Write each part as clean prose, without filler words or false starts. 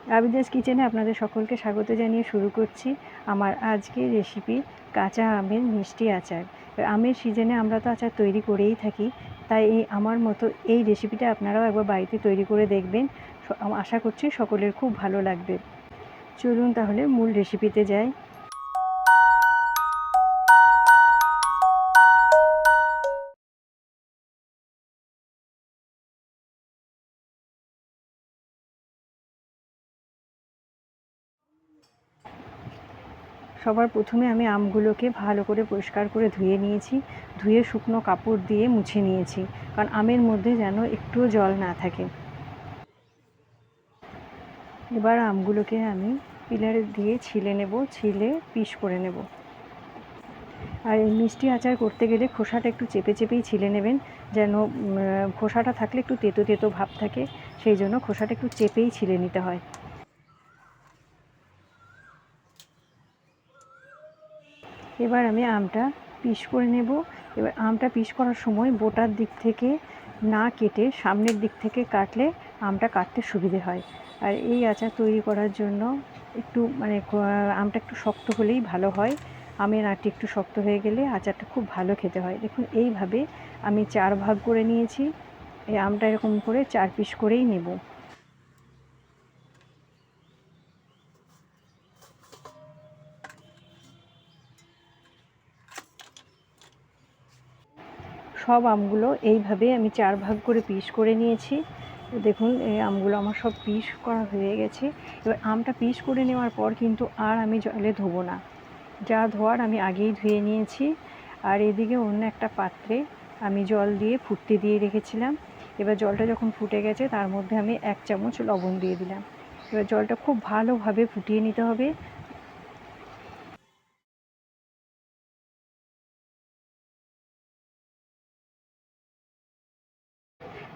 আবিদাস কিচেনে আপনাদের সকলকে স্বাগত জানিয়ে শুরু করছি আমার আজকের রেসিপি কাঁচা আমের মিষ্টি আচার। আমের সিজনে আমরা তো আচার তৈরি করেই থাকি, তাই আমার মতো এই রেসিপিটা আপনারাও একবার বাড়িতে তৈরি করে দেখবেন। আশা করছি সকলের খুব ভালো লাগবে। চলুন তাহলে মূল রেসিপিতে যাই। সবার প্রথমে আমি আমগুলোকে ভালো করে পরিষ্কার করে ধুয়ে নিয়েছি। ধুয়ে শুকনো কাপড় দিয়ে মুছে নিয়েছি, কারণ আমের মধ্যে যেন একটুও জল না থাকে। এবার আমগুলোকে আমি পিলারে দিয়ে ছিলে নেব, ছিলে পিস করে নেব। আর এই মিষ্টি আচার করতে গেলে খোসাটা একটু চেপে চেপেই ছিলে নেবেন, যেন খোসাটা থাকলে একটু তেতো তেতো ভাব থাকে, সেই জন্য খোসাটা একটু চেপেই ছিলে নিতে হয়। এবার আমি আমটা পিস করে নেব। এবার আমটা পিস করার সময় বোটার দিক থেকে না কেটে সামনের দিক থেকে কাটলে আমটা কাটতে সুবিধে হয়। আর এই আচার তৈরি করার জন্য একটু আমটা একটু শক্ত হলেই ভালো হয়। আমের আঁটি একটু শক্ত হয়ে গেলে আচারটা খুব ভালো খেতে হয়। দেখুন এইভাবে আমি 4 ভাগ করে নিয়েছি। এই আমটা এরকম করে 4 পিস করেই নেব। সব আমগুলো এইভাবে আমি 4 ভাগ করে পিস করে নিয়েছি। দেখুন এই আমগুলো আমার সব পিস করা হয়ে গেছে। এবার আমটা পিস করে নেওয়ার পর কিন্তু আর আমি জলে ধোবো না, যা ধোয়ার আমি আগেই ধুয়ে নিয়েছি। আর এদিকে অন্য একটা পাত্রে আমি জল দিয়ে ফুটতে দিয়ে রেখেছিলাম। এবার জলটা যখন ফুটে গেছে তার মধ্যে আমি 1 চামচ লবণ দিয়ে দিলাম। এবার জলটা খুব ভালোভাবে ফুটিয়ে নিতে হবে।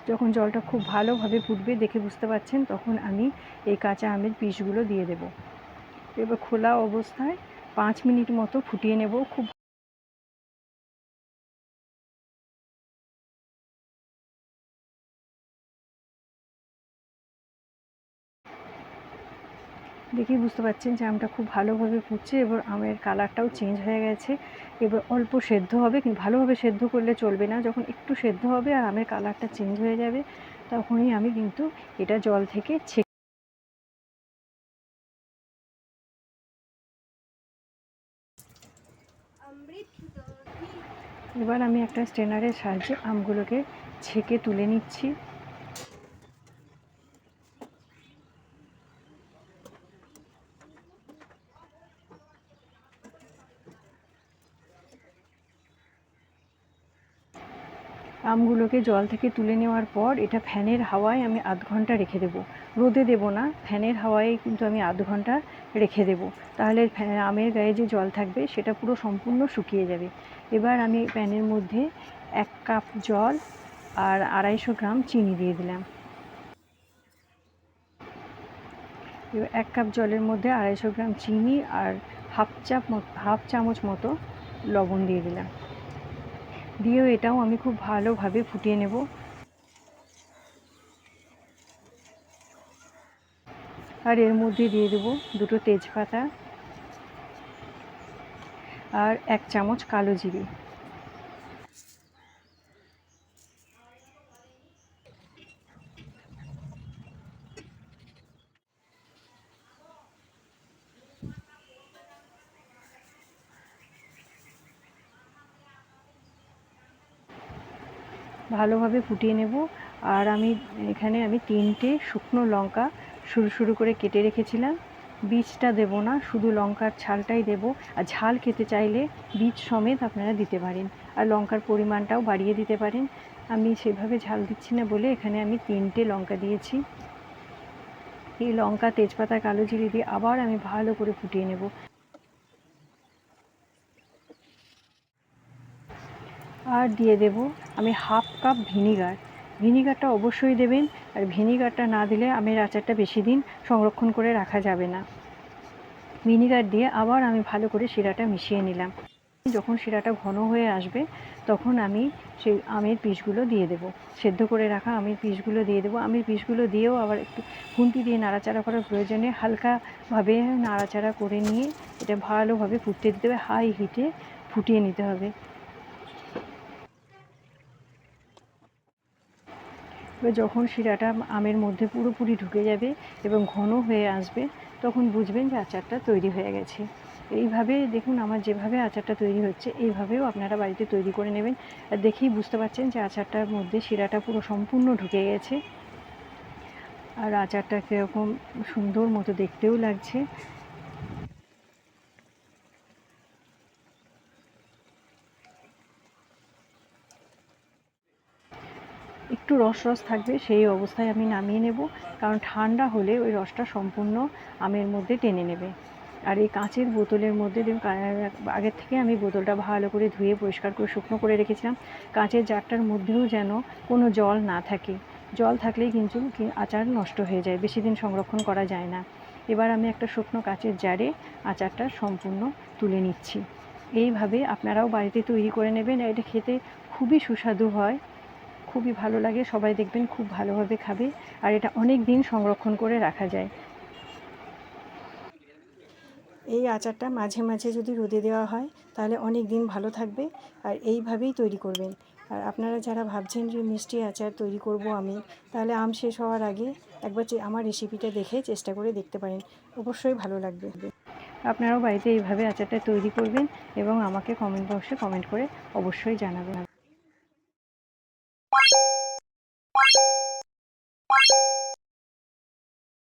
যখন জলটা খুব ভালোভাবে ফুটবে দেখে বুঝতে পারছেন, তখন আমি এই কাঁচা আমের পিসগুলো দিয়ে দেব। এবার খোলা অবস্থায় 5 মিনিট মতো ফুটিয়ে নেব। খুব দেখেই বুঝতে পারছেন যে আমটা খুব ভালোভাবে ফুটছে। এবার আমের কালারটাও চেঞ্জ হয়ে গেছে। এবার অল্প সেদ্ধ হবে, কিন্তু ভালোভাবে সেদ্ধ করলে চলবে না। যখন একটু সেদ্ধ হবে আর আমের কালারটা চেঞ্জ হয়ে যাবে, তখনই আমি কিন্তু এটা জল থেকে ছেঁকে। এবার আমি একটা স্ট্রেনারের সাহায্যে আমগুলোকে ছেঁকে তুলে নিচ্ছি। আমগুলোকে জল থেকে তুলে নেওয়ার পর এটা ফ্যানের হাওয়ায় আমি আধ ঘন্টা রেখে দেবো। রোদে দেবো না, ফ্যানের হাওয়ায় কিন্তু আমি আধ ঘন্টা রেখে দেবো। তাহলে আমের গায়ে যে জল থাকবে সেটা পুরো সম্পূর্ণ শুকিয়ে যাবে। এবার আমি প্যানের মধ্যে 1 কাপ জল আর 250 গ্রাম চিনি দিয়ে দিলাম। এবার 1 কাপ জলের মধ্যে 250 গ্রাম চিনি আর হাফ চামচ মতো লবণ দিয়ে দিলাম। দিয়েও এটাও আমি খুব ভালোভাবে ফুটিয়ে নেব। আর এর মধ্যে দিয়ে দেবো 2টো তেজপাতা আর 1 চামচ কালো জিরে। ভালোভাবে ফুটিয়ে নেব। আর এখানে আমি 3টে শুকনো লঙ্কা সরু সরু করে কেটে রেখেছিলাম। বীজটা দেব না, শুধু লঙ্কার ছালটাই দেব। আর ঝাল খেতে চাইলে বীজ সমেত আপনারা দিতে পারেন, আর লঙ্কার পরিমাণটাও বাড়িয়ে দিতে পারেন। আমি সেভাবে ঝাল দিচ্ছি না বলে এখানে আমি 3টে লঙ্কা দিয়েছি। এই লঙ্কা, তেজপাতা, কালো জিরে দিয়ে আবার আমি ভালো করে ফুটিয়ে নেব। আর দিয়ে দেব আমি হাফ কাপ ভিনিগার। ভিনিগারটা অবশ্যই দেবেন, আর ভিনিগারটা না দিলে আমের আচারটা বেশি দিন সংরক্ষণ করে রাখা যাবে না। ভিনিগার দিয়ে আবার আমি ভালো করে শিরাটা মিশিয়ে নিলাম। যখন শিরাটা ঘন হয়ে আসবে তখন আমি সেই আমের পিসগুলো দিয়ে দেবো, সেদ্ধ করে রাখা আমের পিসগুলো দিয়ে দেবো। আমের পিসগুলো দিয়েও আবার একটু খুন্তি দিয়ে নাড়াচাড়া করার প্রয়োজনে হালকাভাবে নাড়াচাড়া করে নিয়ে এটা ভালোভাবে ফুটতে দিতে হবে, হাই হিটে ফুটিয়ে নিতে হবে। এবার যখন শিরাটা আমের মধ্যে পুরোপুরি ঢুকে যাবে এবং ঘন হয়ে আসবে তখন বুঝবেন যে আচারটা তৈরি হয়ে গেছে। এইভাবে দেখুন আমার যেভাবে আচারটা তৈরি হচ্ছে এইভাবেও আপনারা বাড়িতে তৈরি করে নেবেন। আর দেখেই বুঝতে পারছেন যে আচারটার মধ্যে শিরাটা পুরো সম্পূর্ণ ঢুকে গেছে আর আচারটা কীরকম সুন্দর মতো দেখতেও লাগছে। একটু রস থাকবে, সেই অবস্থায় আমি নামিয়ে নেব, কারণ ঠান্ডা হলে ওই রসটা সম্পূর্ণ আমের মধ্যে টেনে নেবে। আর এই কাঁচের বোতলের মধ্যে আগের থেকে আমি বোতলটা ভালো করে ধুয়ে পরিষ্কার করে শুকনো করে রেখেছিলাম। কাঁচের জারটার মধ্যেও যেন কোনো জল না থাকে, জল থাকলেই কিন্তু আচার নষ্ট হয়ে যায়, বেশি দিন সংরক্ষণ করা যায় না। এবার আমি একটা শুকনো কাঁচের জারে আচারটা সম্পূর্ণ তুলে নিচ্ছি। এইভাবে আপনারাও বাড়িতে তৈরি করে নেবেন। এটা খেতে খুবই সুস্বাদু হয়, খুবই ভালো লাগে, সবাই দেখবেন খুব ভালোভাবে খাবে আর এটা অনেক দিন সংরক্ষণ করে রাখা যায়। এই আচারটা মাঝে মাঝে যদি রোদে দেওয়া হয় তাহলে অনেক দিন ভালো থাকবে। আর এইভাবেই তৈরি করবেন। আর আপনারা যারা ভাবছেন যে মিষ্টি আচার তৈরি করব আমি, তাহলে আম শেষ হওয়ার আগে একবার আমার রেসিপিটা দেখে চেষ্টা করে দেখতে পারেন, অবশ্যই ভালো লাগবে। আপনারাও বাড়িতে এইভাবে আচারটা তৈরি করবেন এবং আমাকে কমেন্ট বক্সে কমেন্ট করে অবশ্যই জানাবেন।